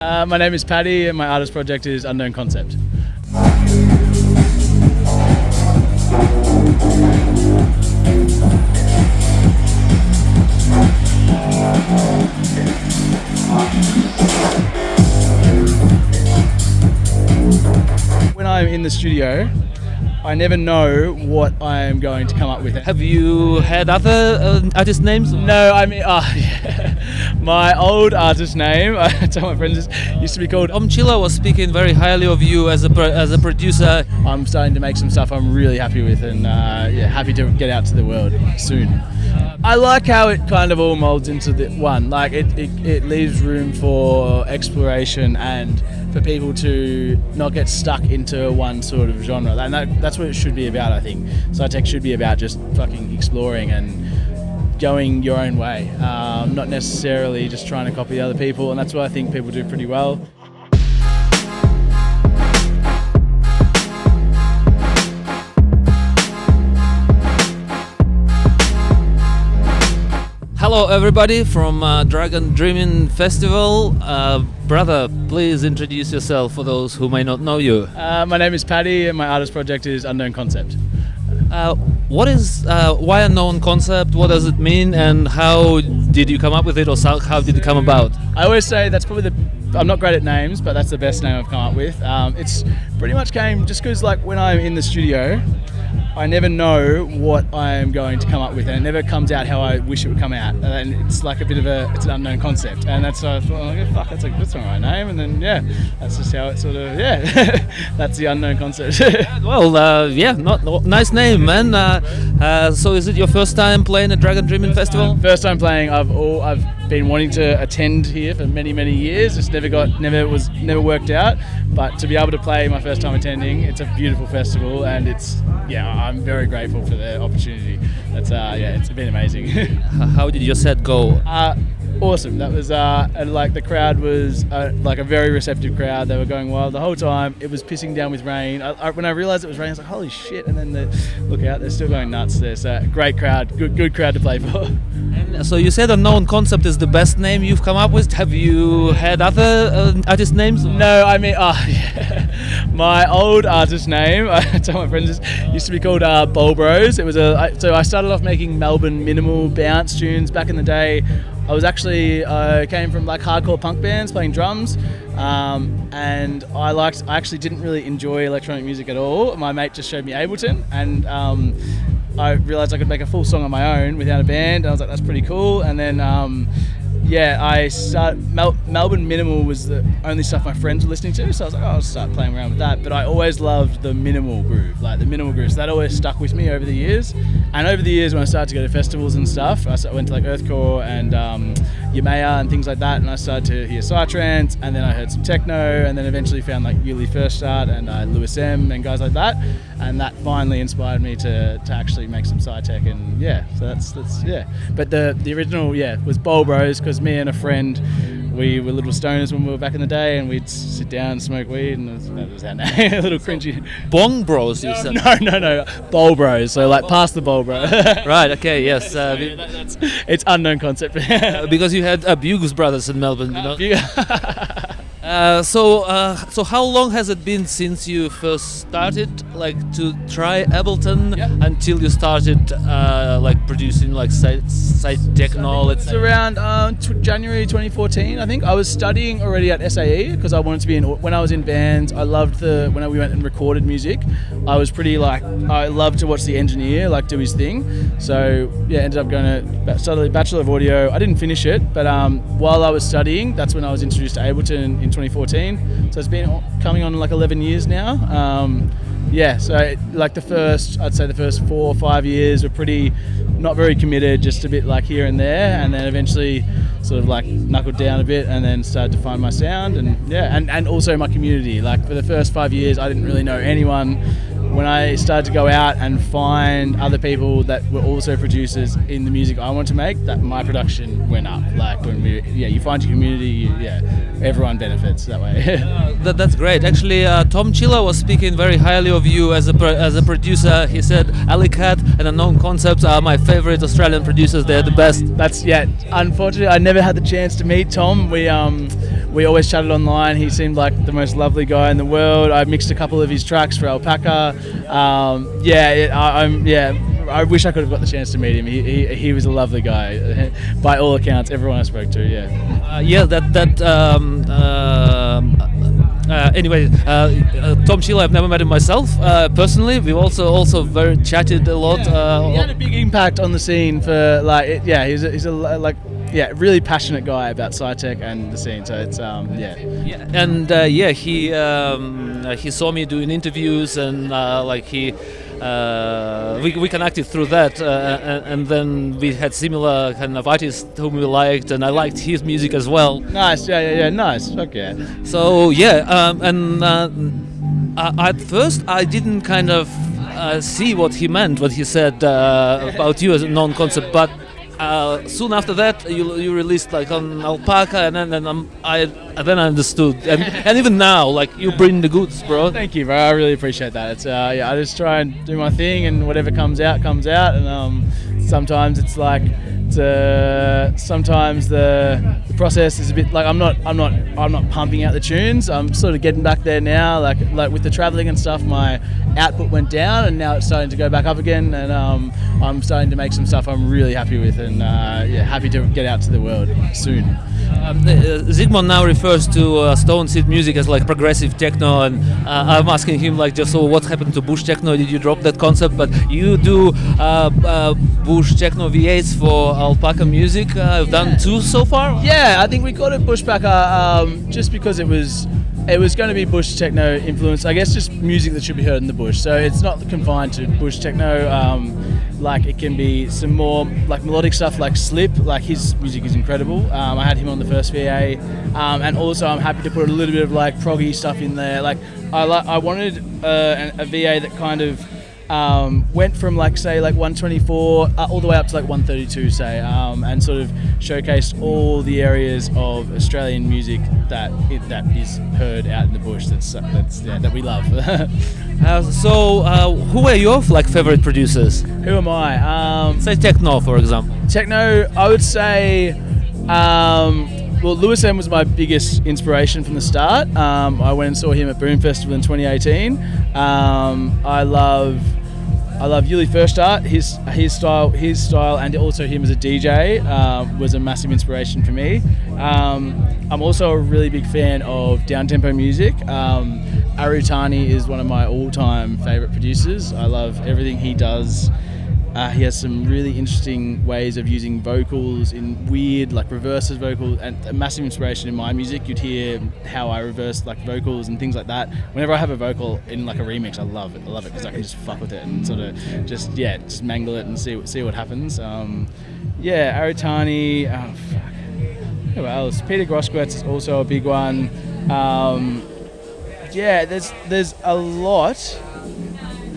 My name is Paddy and my artist project is Unknown Concept. When I'm in the studio, I never know what I'm going to come up with. Have you had other artist names? No, I mean, my old artist name, I tell my friends, used to be called Tom Chilla was speaking very highly of you as a producer. I'm starting to make some stuff I'm really happy with and happy to get out to the world soon. I like how it kind of all molds into the one. Like it leaves room for exploration and for people to not get stuck into one sort of genre. And that's what it should be about, I think. Sci-tech should be about just fucking exploring and going your own way, not necessarily just trying to copy other people. And that's what I think people do pretty well. Hello everybody from Dragon Dreaming Festival. Brother, please introduce yourself for those who may not know you. My name is Paddy and my artist project is Unknown Concept. Why Unknown Concept? What does it mean and how did you come up with it, or how did it come about? I always say that's probably I'm not great at names, but that's the best name I've come up with. It's pretty much came just because like when I'm in the studio, I never know what I'm going to come up with, and it never comes out how I wish it would come out. And it's like it's an unknown concept, and that's I thought, oh, fuck, that's not the right name. And then that's just how it sort of that's the Unknown Concept. Nice name, man. So is it your first time playing at Dragon Dreaming Festival? First time playing. I've been wanting to attend here for many years. Just never worked out. But to be able to play my first time attending, it's a beautiful festival, and I'm very grateful for the opportunity. It's been amazing. How did your set go? Awesome. That was like the crowd was like a very receptive crowd. They were going wild the whole time. It was pissing down with rain. When I realised it was raining, I was like, holy shit! And then look out, they're still going nuts there. So great crowd, good crowd to play for. And so you said Unknown Concept is the best name you've come up with. Have you had other artist names? No, I mean, my old artist name, I tell my friends, used to be called Bowl Bros. It was so I started off making Melbourne minimal bounce tunes back in the day. I was actually came from like hardcore punk bands playing drums, and I actually didn't really enjoy electronic music at all. My mate just showed me Ableton, and I realised I could make a full song on my own without a band. And I was like, that's pretty cool. And then I started Melbourne minimal was the only stuff my friends were listening to, so I was like, I'll start playing around with that. But I always loved the minimal groove, so that always stuck with me over the years. And over the years, when I started to go to festivals and stuff, I went to like Earthcore and Yamea and things like that, and I started to hear psytrance, and then I heard some techno, and then eventually found like Yuri First Start and Lewis M and guys like that, and that finally inspired me to actually make some Sci-Tech, and so that's. But the original was Bowl Bros, because me and a friend, we were little stoners when we were back in the day, and we'd sit down and smoke weed, and that was our name. A little cringy. Bong Bros, you said? No. Bowl Bros. So like past the bowl, bro. Right. Okay. Yes. It's Unknown Concept. Because you had Bugles Brothers in Melbourne, you know. So how long has it been since you first started to try Ableton until you started producing Sci-Tech knowledge? It's around January 2014, I think. I was studying already at SAE because I wanted to be when I was in bands. I loved when we went and recorded music. I was pretty I loved to watch the engineer do his thing. So ended up going to study Bachelor of Audio. I didn't finish it, but while I was studying, that's when I was introduced to Ableton in 2014. So it's been coming on 11 years now. So the first 4 or 5 years were pretty not very committed, just a bit here and there, and then eventually sort of knuckled down a bit, and then started to find my sound, and also my community. For the first 5 years, I didn't really know anyone. When I started to go out and find other people that were also producers in the music I want to make, that my production went up. When you find your community, everyone benefits that way. That's great. Actually, Tom Chilla was speaking very highly of you as a producer. He said Alicat and Unknown Concepts are my favorite Australian producers. They're the best. Unfortunately, I never had the chance to meet Tom. we always chatted online. He seemed like the most lovely guy in the world. I mixed a couple of his tracks for Alpaca. I wish I could have got the chance to meet him. He was a lovely guy, by all accounts. Everyone I spoke to, Anyway, Tom Sheila, I've never met him myself personally. We've also very chatted a lot. He had a big impact on the scene for he's a really passionate guy about SciTech and the scene. So it's he saw me doing interviews and we connected through that, and then we had similar kind of artists whom we liked, and I liked his music as well. Nice, nice. Fuck yeah. So at first I didn't kind of see what he meant when he said about you as a non-concept, but soon after that you released like on Alpaca, and then I understood, and even now like you bring the goods, bro. Thank you, bro. I really appreciate that. It's I just try and do my thing, and whatever comes out, and sometimes it's like sometimes the process is a bit like I'm not pumping out the tunes. I'm sort of getting back there now. Like with the traveling and stuff, my output went down, and now it's starting to go back up again. And I'm starting to make some stuff I'm really happy with, and happy to get out to the world soon. Zygmunt now refers to Stone Seed music as like progressive techno, and I'm asking him like, just so what happened to Bush techno? Did you drop that concept? But you do Bush techno V8s for Alpaca music. I've done 2 so far. Yeah, I think we called it Bushpacker just because it was going to be bush techno influence. I guess just music that should be heard in the bush. So it's not confined to bush techno. Like it can be some more like melodic stuff like Slip. Like his music is incredible. I had him on the first VA, and also I'm happy to put a little bit of like proggy stuff in there. Like I wanted a VA that kind of went from like say like 124 all the way up to like 132 say, and sort of showcased all the areas of Australian music that is heard out in the bush that we love. So who are your like favorite producers? Who am I? Say techno, for example. Techno, I would say well, Lewis M was my biggest inspiration from the start. I went and saw him at Boom Festival in 2018. I love Yuri First Art. His style, and also him as a DJ was a massive inspiration for me. I'm also a really big fan of downtempo music. Arutani is one of my all-time favorite producers. I love everything he does. He has some really interesting ways of using vocals in weird, like reverses vocals, and a massive inspiration in my music. You'd hear how I reverse like vocals and things like that. Whenever I have a vocal in like a remix, I love it because I can just fuck with it and sort of just mangle it and see what happens. Arutani. Oh fuck. Who else? Peter Groskowitz is also a big one. There's a lot.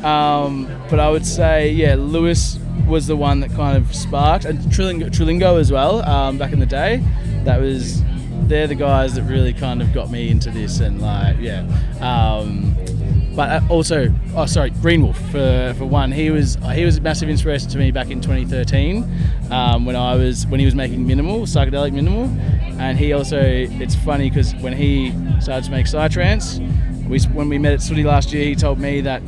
But I would say, Lewis was the one that kind of sparked, and Trilingo as well, back in the day. They're the guys that really kind of got me into this, and but also, Green Wolf for one. He was a massive inspiration to me back in 2013, when he was making psychedelic minimal, and he also, it's funny because when he started to make psytrance, when we met at Sooty last year, he told me that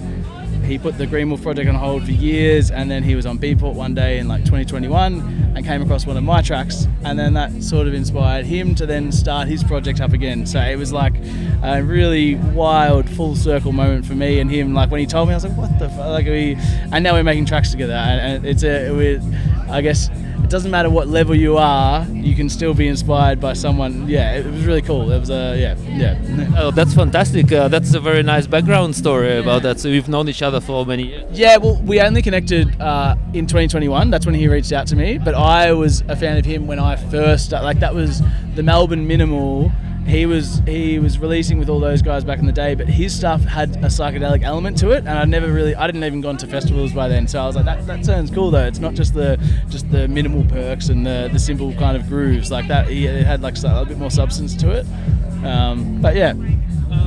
he put the Green Wolf project on hold for years, and then he was on Beatport one day in like 2021 and came across one of my tracks, and then that sort of inspired him to then start his project up again. So it was like a really wild full circle moment for me and him. Like when he told me, I was like, what the fuck? And now we're making tracks together, and I guess it doesn't matter what level you are, you can still be inspired by someone. It was really cool. It was Oh, that's fantastic. That's a very nice background story about that. So we've known each other for many years. Yeah, well, we only connected in 2021. That's when he reached out to me. But I was a fan of him when I first started. Like that was the Melbourne Minimal. He was releasing with all those guys back in the day, but his stuff had a psychedelic element to it, and I didn't even gone to festivals by then. So I was like, that sounds cool though. It's not just the minimal perks and the simple kind of grooves like that. It had like a bit more substance to it. But yeah.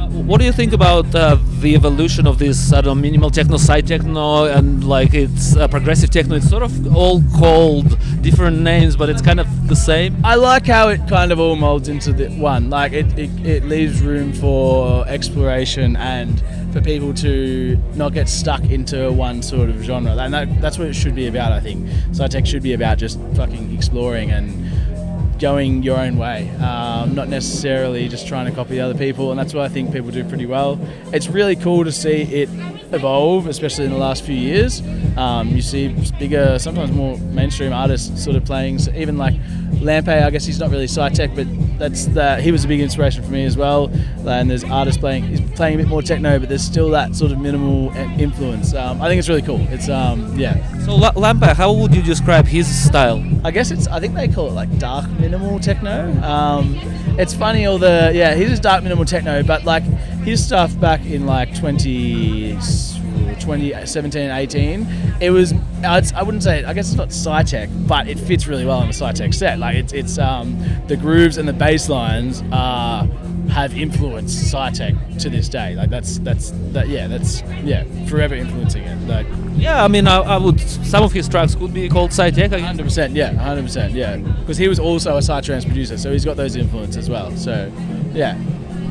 What do you think about the evolution of this, I don't know, minimal techno, side techno, and like it's progressive techno. It's sort of all called different names, but it's kind of the same. I like how it kind of all molds into the one. Like it leaves room for exploration and for people to not get stuck into one sort of genre. And that's what it should be about, I think. Sci-tech should be about just fucking exploring and going your own way, not necessarily just trying to copy other people, and that's what I think people do pretty well. It's really cool to see it evolve, especially in the last few years. You see bigger, sometimes more mainstream artists sort of playing, so even like Lampe, I guess he's not really sci-tech, but he was a big inspiration for me as well. And there's artists he's playing a bit more techno, but there's still that sort of minimal influence. I think it's really cool. It's yeah. So Lampe, how would you describe his style? I guess I think they call it like dark minimal techno. It's funny, he's just dark minimal techno, but like his stuff back in like 2017, 18, it was, I wouldn't say, I guess it's not sci-tech, but it fits really well on a sci-tech set. Like it's the grooves and the bass lines have influenced sci-tech to this day. Like that's forever influencing it. Like, yeah, I mean, I would. Some of his tracks could be called sci-tech. 100%, yeah, 100%, yeah. Because he was also a psytrance producer, so he's got those influences as well. So, yeah.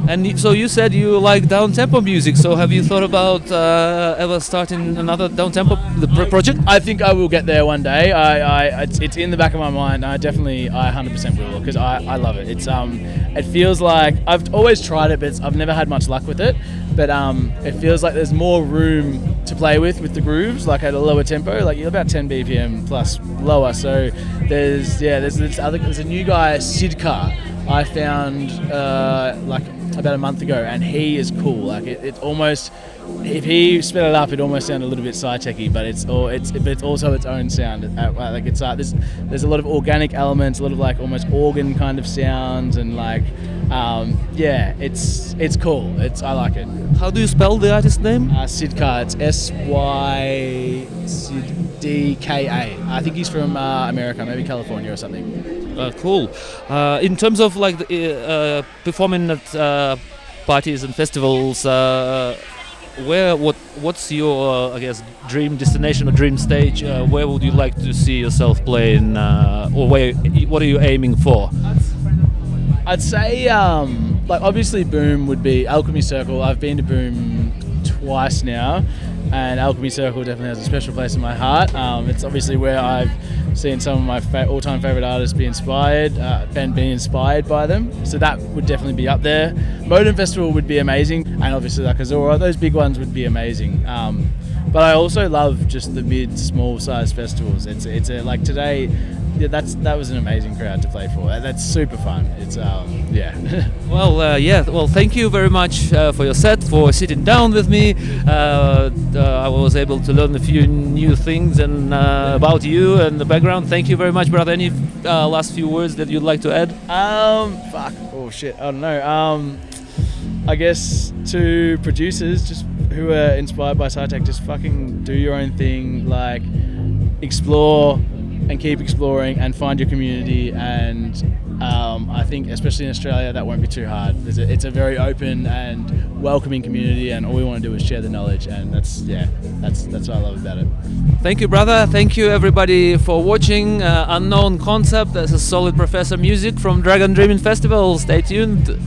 And so you said you like down-tempo music. So have you thought about ever starting another down-tempo project? I think I will get there one day. It's in the back of my mind. I 100% will, because I love it. It feels like I've always tried it, but I've never had much luck with it. But it feels like there's more room to play with the grooves, like at a lower tempo. Like you're about 10 BPM plus lower. So there's a new guy, Sidka, I found like about a month ago, and he is cool. Like it almost, if he sped it up, it almost sounded a little bit sci-techy, but it's also its own sound. Like there's a lot of organic elements, a lot of like almost organ kind of sounds, and like it's cool. I like it. How do you spell the artist name? Sidka. It's SYDKA. I think he's from America, maybe California or something. Cool. In terms of like performing at parties and festivals, what's your I guess dream destination or dream stage? Where would you like to see yourself playing, or what are you aiming for? I'd say like obviously Boom would be Alchemy Circle. I've been to Boom twice now, and Alchemy Circle definitely has a special place in my heart. It's obviously where I've seen some of my all-time favorite artists be inspired, being inspired by them. So that would definitely be up there. Modern Festival would be amazing, and obviously like Azora, those big ones would be amazing. But I also love just the small size festivals. It's like today. Yeah, that was an amazing crowd to play for. That's super fun. It's yeah. Well, thank you very much for your set, for sitting down with me. I was able to learn a few new things and about you and the background. Thank you very much, brother. Any last few words that you'd like to add? I don't know. I guess to producers just who are inspired by sci-tech, just fucking do your own thing. Like explore and keep exploring and find your community, and I think especially in Australia that won't be too hard. It's a very open and welcoming community, and all we want to do is share the knowledge, and that's what I love about it. Thank you, brother. Thank you everybody for watching Unknown Concept. That's a solid Professor music from Dragon Dreaming Festival. Stay tuned.